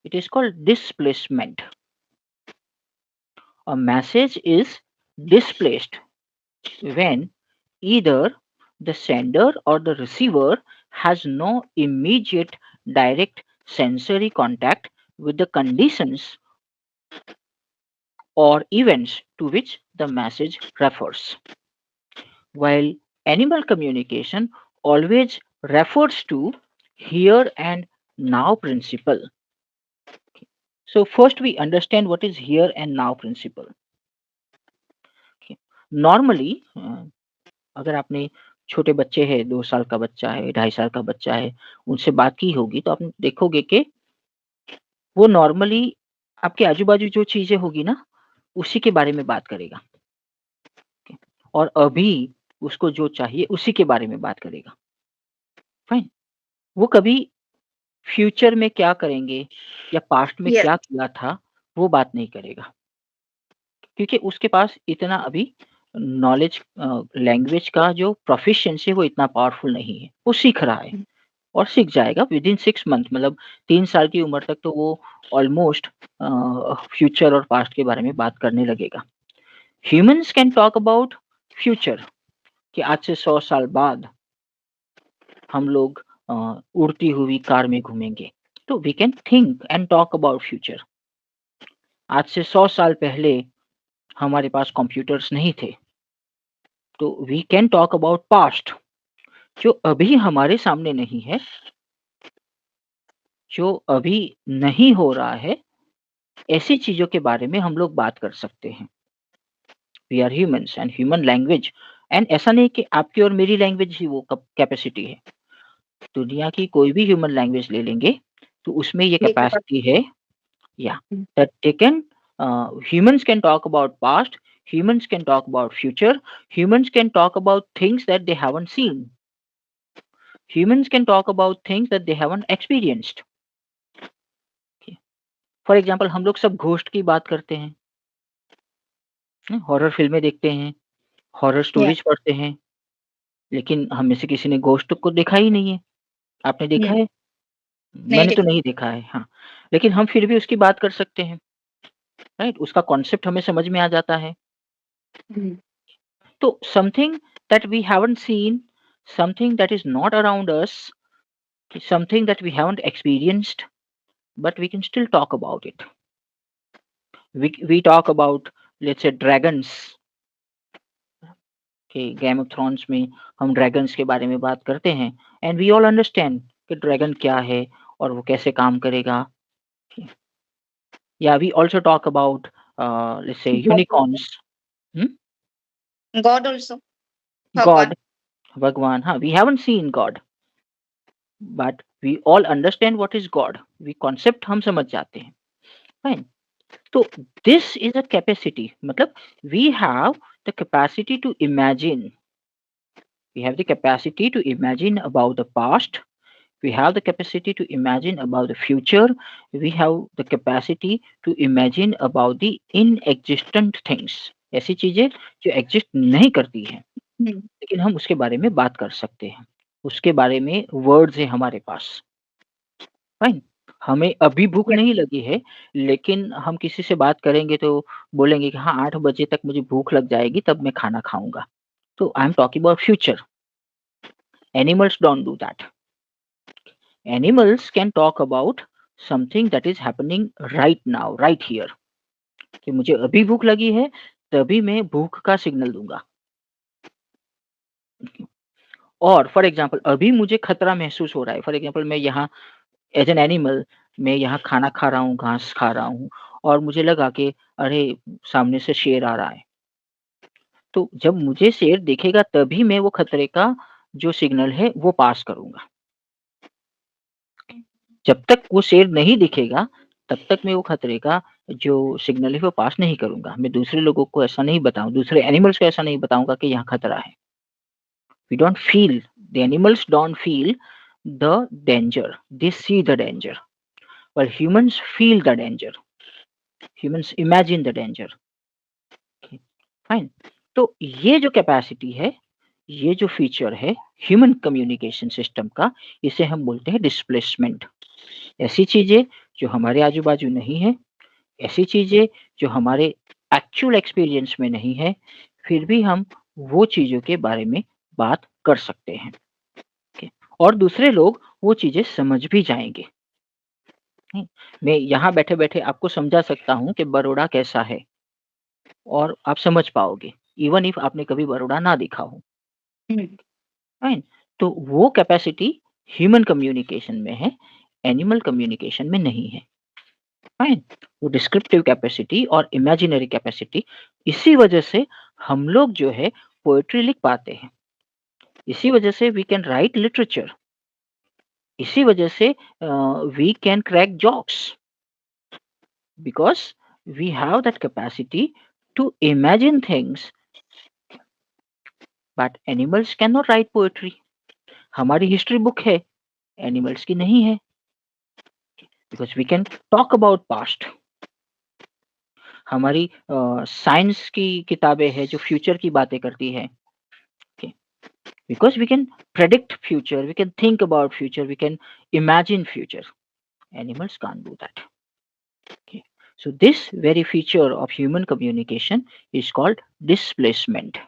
It is called displacement. A message is displaced when either the sender or the receiver has no immediate direct sensory contact with the conditions or events to which the message refers. While animal communication always refers to here and now principle. So first we understand what is here and now principle. Okay. Normally अगर आपने छोटे बच्चे हैं, 2 साल का बच्चा है, 2.5 साल का बच्चा है, उनसे बात की होगी तो आप देखोगे कि वो नॉर्मली आपके आजू-बाजू जो चीज़ें होगी ना, उसी के बारे में बात करेगा। और अभी उसको जो चाहिए उसी के बारे में बात करेगा। फाइन? वो कभी फ्यूचर में क्या करेंगे या पास्ट में Yes. क्या किया था, वो बात नहीं करेगा। क्योंकि उसके पास इतना अभी नॉलेज लैंग्वेज का जो प्रोफिशिएंसी है वो इतना पावरफुल नहीं है। वो सीख रहा है और सीख जाएगा विदिन 6 मंथ मतलब 3 साल की उम्र तक तो वो ऑलमोस्ट फ्यूचर और पास्ट के बारे में बात करने लगेगा। Humans can talk about future कि आज से 100 साल बाद हम लोग उड़ती हुई कार में घूमेंगे। तो we can think and talk about future. आज से 100 साल पहले हमारे पास कंप्यूटर्स नहीं थे, तो we can talk about past जो अभी हमारे सामने नहीं है, जो अभी नहीं हो रहा है, ऐसी चीज़ों के बारे में हम लोग बात कर सकते हैं। We are humans and human language and ऐसा नहीं कि आपकी और मेरी लैंग्वेज ही वो कैपेसिटी है। दुनिया की कोई भी ह्यूमन लैंग्वेज ले लेंगे, तो उसमें ये Make up. कैपेसिटी है yeah that they can humans can talk about past, humans can talk about future, humans can talk about things that they haven't seen, humans can talk about things that they haven't experienced. For example हम लोग सब ghost की बात करते हैं, horror फिल्में देखते हैं, हॉरर Yeah. स्टोरीज पढ़ते हैं, लेकिन हम में से किसी ने घोस्ट को देखा ही नहीं है। आपने देखा Hmm. है? नहीं मैंने तो देखा. नहीं देखा है, हाँ। लेकिन हम फिर भी उसकी बात कर सकते हैं, राइट? उसका कॉन्सेप्ट हमें समझ में आ जाता है। Hmm. So something that we haven't seen, something that is not around us, something that we haven't experienced, but we can still talk about it. We talk about let's say dragons. कि Game of Thrones में हम dragons के बारे में बात करते हैं and we all understand कि ड्रैगन क्या है और वो कैसे काम करेगा। या we also talk about let's say unicorns. God also. God, भगवान. भगवान, हाँ, we haven't seen God but we all understand what is God. We concept हम समझ जाते हैं। फाइन। तो दिस इज अ कैपेसिटी, मतलब we have the capacity to imagine, we have the capacity to imagine about the past, we have the capacity to imagine about the future, we have the capacity to imagine about the inexistent things, ऐसी चीजें जो exist नहीं करती हैं Hmm. लेकिन हम उसके बारे में बात कर सकते हैं, उसके बारे में वर्ड्स है हमारे पास। फाइन। हमें अभी भूख Yes. नहीं लगी है, लेकिन हम किसी से बात करेंगे तो बोलेंगे कि हाँ 8 बजे तक मुझे भूख लग जाएगी तब मैं खाना खाऊंगा। तो I am talking about future. Animals don't do that. Animals can talk about something that is happening right now, right here. कि मुझे अभी भूख लगी है, तभी मैं भूख का सिग्नल दूँगा। और फॉर एग्ज़ाम्पल अभी मुझे खतरा महसूस हो रहा है। फॉर एग्ज़ाम्पल मैं यहाँ एज़ एन एनिमल मैं यहाँ खाना खा रहा हूँ, घास खा रहा हूँ और मुझे लगा कि अरे! सामने से शेर आ रहा है। तो जब मुझे शेर दिखेगा तभी मैं वो खतरे का जो सिग्नल है वो पास करूँगा। जब तक वो शेर नहीं दिखेगा, तब तक मैं वो खतरे का जो सिग्नल है वो पास नहीं करूँगा। मैं दूसरे लोगों को ऐसा नहीं बताऊँ, दूसरे एनिमल्स को ऐसा नहीं बताऊँगा कि यहाँ खतरा है। We don't feel, the animals don't feel the danger, they see the danger. While humans feel the danger, humans imagine the danger. Okay, fine. तो ये जो कैपेसिटी है, ये जो फीचर है ह्यूमन कम्युनिकेशन सिस्टम का, इसे हम बोलते हैं डिस्प्लेसमेंट। ऐसी चीज़ें जो हमारे आजू-बाजू नहीं है, ऐसी चीज़ें जो हमारे एक्चुअल एक्सपीरियंस में नहीं है, फिर भी हम वो चीज़ों के बारे में बात कर सकते हैं। ओके? और दूसरे लोग वो चीज़ें समझ भी जाएँगे। नहीं, मैं यहाँ बैठे-बैठे आपको समझा सकता हूँ कि बरोड़ा कैसा है और आप समझ पाओगे, इवन इफ आपने कभी बरोड़ा ना देखा हो, हुँ, राइट? तो वो कैपेसिटी ह्यूमन कम्युनिकेशन में है, एनिमल कम्युनिकेशन में नहीं है, राइट? वो डिस्क्रिप्टिव कैपेसिटी और इमेजिनरी कैपेसिटी, इसी वजह से हम लोग जो है पोएट्री लिख पाते हैं, इसी वजह से वी कैन राइट लिटरेचर, इसी वजह से we can crack jokes because we have that capacity to imagine things, but animals cannot write poetry. हमारी हिस्ट्री बुक है, एनिमल्स की नहीं है, because we can talk about past. हमारी साइंस की किताबें हैं जो फ्यूचर की बातें करती है, okay? Because we can predict future, we can think about future, we can imagine future. Animals can't do that. Okay? So this very feature of human communication is called displacement.